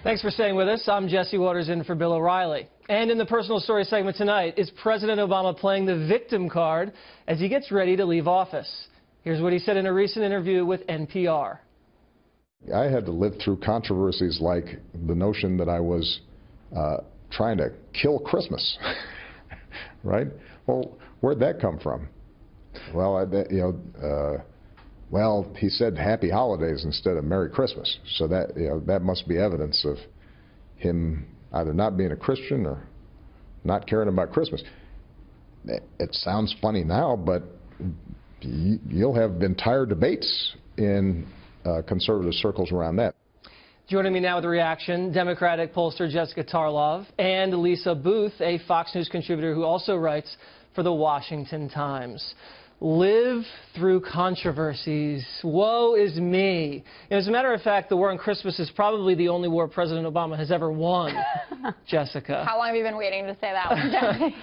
Thanks for staying with us. I'm Jesse Waters in for Bill O'Reilly. And in the personal story segment tonight, is President Obama playing the victim card as he gets ready to leave office? Here's what he said in a recent interview with NPR. I had to live through controversies like the notion that I was trying to kill Christmas, right? Well, where'd that come from? Well, well, he said Happy Holidays instead of Merry Christmas, so that that must be evidence of him either not being a Christian or not caring about Christmas. It sounds funny now, but you'll have entire debates in conservative circles around that. Joining me now with a reaction, Democratic pollster Jessica Tarlov and Lisa Booth, a Fox News contributor who also writes for the Washington Times. Live through controversies. Woe is me. And as a matter of fact, the war on Christmas is probably the only war President Obama has ever won, Jessica. How long have you been waiting to say that one?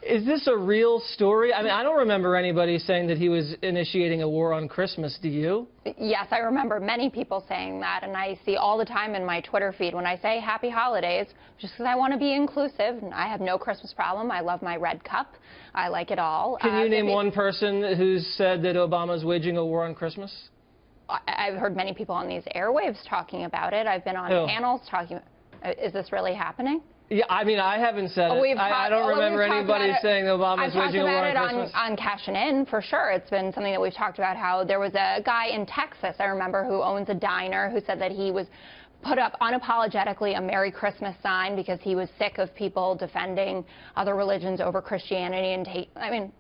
Is this a real story? I mean, I don't remember anybody saying that he was initiating a war on Christmas. Do you? Yes, I remember many people saying that, and I see all the time in my Twitter feed when I say Happy Holidays, just because I want to be inclusive. I have no Christmas problem. I love my red cup. I like it all. Can you name one person who's said that Obama's waging a war on Christmas? I've heard many people on these airwaves talking about it. I've been on panels talking. Is this really happening? Yeah, I mean, I haven't said it. I don't remember anybody saying that Obama's waging a war on Christmas. On Cash and In, for sure. It's been something that we've talked about, how there was a guy in Texas, I remember, who owns a diner, who said that he was put up unapologetically a Merry Christmas sign because he was sick of people defending other religions over Christianity and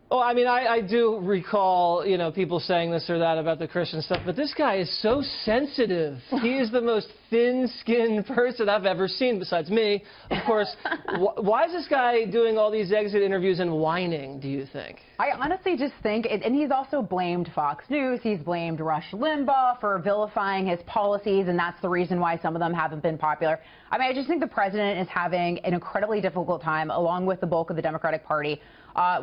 I do recall, people saying this or that about the Christian stuff, but this guy is so sensitive. He is the most thin-skinned person I've ever seen, besides me, of course. Why is this guy doing all these exit interviews and whining, do you think? I honestly just think, and he's also blamed Fox News, he's blamed Rush Limbaugh for vilifying his policies, and that's the reason why some of them haven't been popular. I mean, I just think the president is having an incredibly difficult time, along with the bulk of the Democratic Party,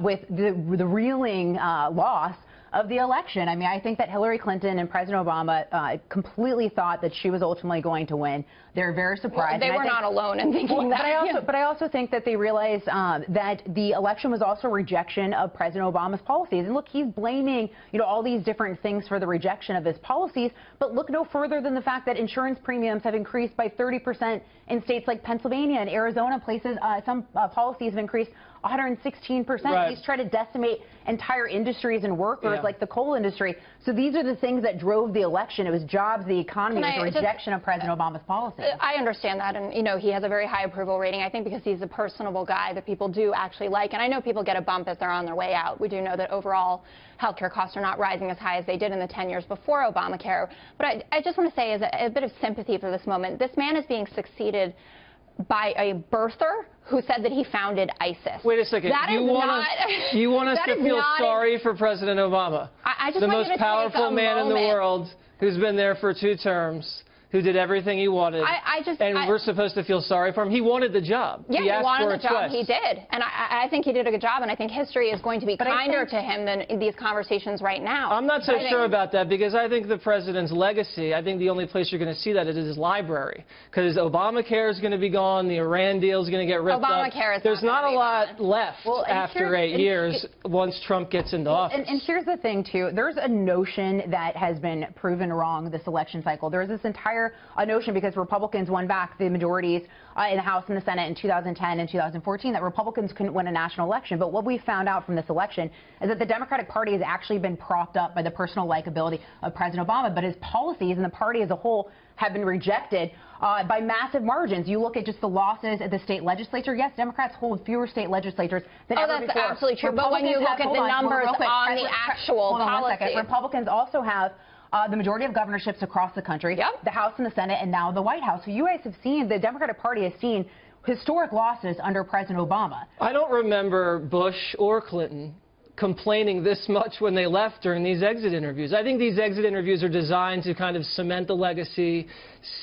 with the reeling loss of the election. I mean, I think that Hillary Clinton and President Obama completely thought that she was ultimately going to win. They're very surprised. Well, they were not alone in thinking that. But I also think that they realized that the election was also a rejection of President Obama's policies. And look, he's blaming, all these different things for the rejection of his policies. But look no further than the fact that insurance premiums have increased by 30% in states like Pennsylvania and Arizona. Places, some policies have increased 116%. Right. He's tried to decimate entire industries and workers like the coal industry. So these are the things that drove the election. It was jobs, the economy, it was the rejection of President Obama's policies. I understand that, and he has a very high approval rating, I think, because he's a personable guy that people do actually like. And I know people get a bump as they're on their way out. We do know that overall healthcare costs are not rising as high as they did in the 10 years before Obamacare. But I just want to say, as a bit of sympathy for this moment, this man is being succeeded by a birther who said that he founded ISIS. Wait a second. You want us to feel sorry for President Obama, the most powerful man in the world, who's been there for 2 terms, who did everything he wanted, we're supposed to feel sorry for him? He wanted the job. Yeah, he wanted the job. Twice. He did. And I think he did a good job, and I think history is going to be kinder to him than these conversations right now. I'm not so sure about that, because I think the president's legacy, I think the only place you're going to see that is his library, because Obamacare is going to be gone, the Iran deal is going to get ripped up. There's not a lot left after 8 years once Trump gets into office. And here's the thing, too. There's a notion that has been proven wrong this election cycle. There's this entire notion, because Republicans won back the majorities in the House and the Senate in 2010 and 2014, that Republicans couldn't win a national election. But what we found out from this election is that the Democratic Party has actually been propped up by the personal likability of President Obama, but his policies and the party as a whole have been rejected by massive margins. You look at just the losses at the state legislature. Yes, Democrats hold fewer state legislatures than ever before. That's absolutely true. But when you look at the numbers on the actual policy, Republicans also have the majority of governorships across the country, the House and the Senate, and now the White House. So you guys have seen, the Democratic Party has seen historic losses under President Obama. I don't remember Bush or Clinton complaining this much when they left during these exit interviews. I think these exit interviews are designed to kind of cement the legacy,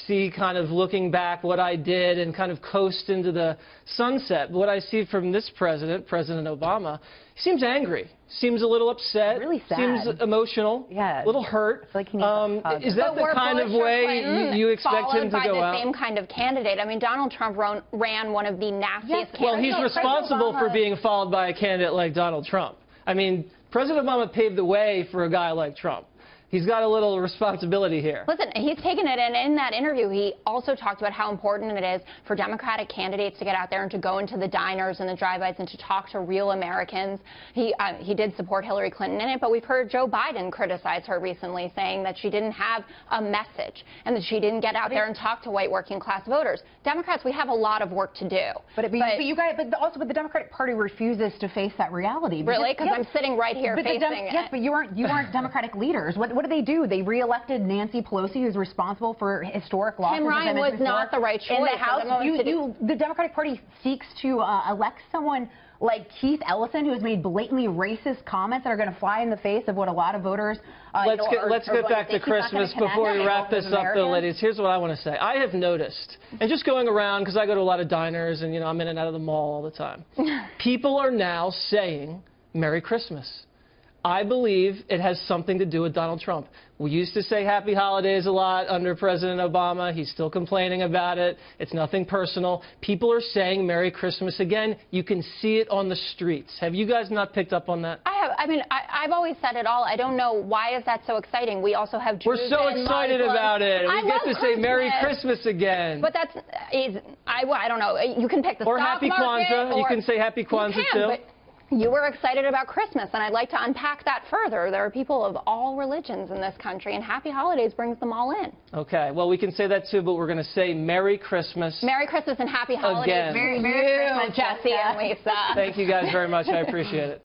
see kind of looking back what I did and kind of coast into the sunset. What I see from this president, President Obama, he seems angry, seems a little upset, really sad. seems emotional, yeah, a little hurt. Like he needs a hug. Is that the kind of way you expect him to go out? Followed by the same kind of candidate. I mean, Donald Trump ran one of the nastiest candidates. Well, he's responsible for being followed by a candidate like Donald Trump. I mean, President Obama paved the way for a guy like Trump. He's got a little responsibility here. Listen, he's taken it, and in that interview, he also talked about how important it is for Democratic candidates to get out there and to go into the diners and the drive-bys and to talk to real Americans. He did support Hillary Clinton in it, but we've heard Joe Biden criticize her recently, saying that she didn't have a message and that she didn't get out there and talk to white working-class voters. Democrats, we have a lot of work to do. But the Democratic Party refuses to face that reality. Really? Because I'm sitting right here facing it. Yes, but you aren't Democratic leaders. What do they do? They reelected Nancy Pelosi, who's responsible for historic losses. Tim Ryan was not the right choice. In the House, the Democratic Party seeks to elect someone like Keith Ellison, who has made blatantly racist comments that are going to fly in the face of what a lot of voters. Let's get back to Christmas before we wrap this up, though, ladies. Here's what I want to say. I have noticed, and just going around, because I go to a lot of diners, and I'm in and out of the mall all the time, people are now saying Merry Christmas. I believe it has something to do with Donald Trump. We used to say Happy Holidays a lot under President Obama. He's still complaining about it. It's nothing personal. People are saying Merry Christmas again. You can see it on the streets. Have you guys not picked up on that? I have. I mean, I've always said it all. I don't know why is that so exciting. We also have Jews. We're so excited about it. We get to say Merry Christmas again. But I don't know. You can pick the or stock Happy market, Kwanzaa. You can say Happy Kwanzaa too. But you were excited about Christmas, and I'd like to unpack that further. There are people of all religions in this country, and Happy Holidays brings them all in. Okay, well, we can say that too, but we're going to say Merry Christmas. Merry Christmas and Happy Holidays. Again. Merry Christmas, Jesse and Lisa. Thank you guys very much. I appreciate it.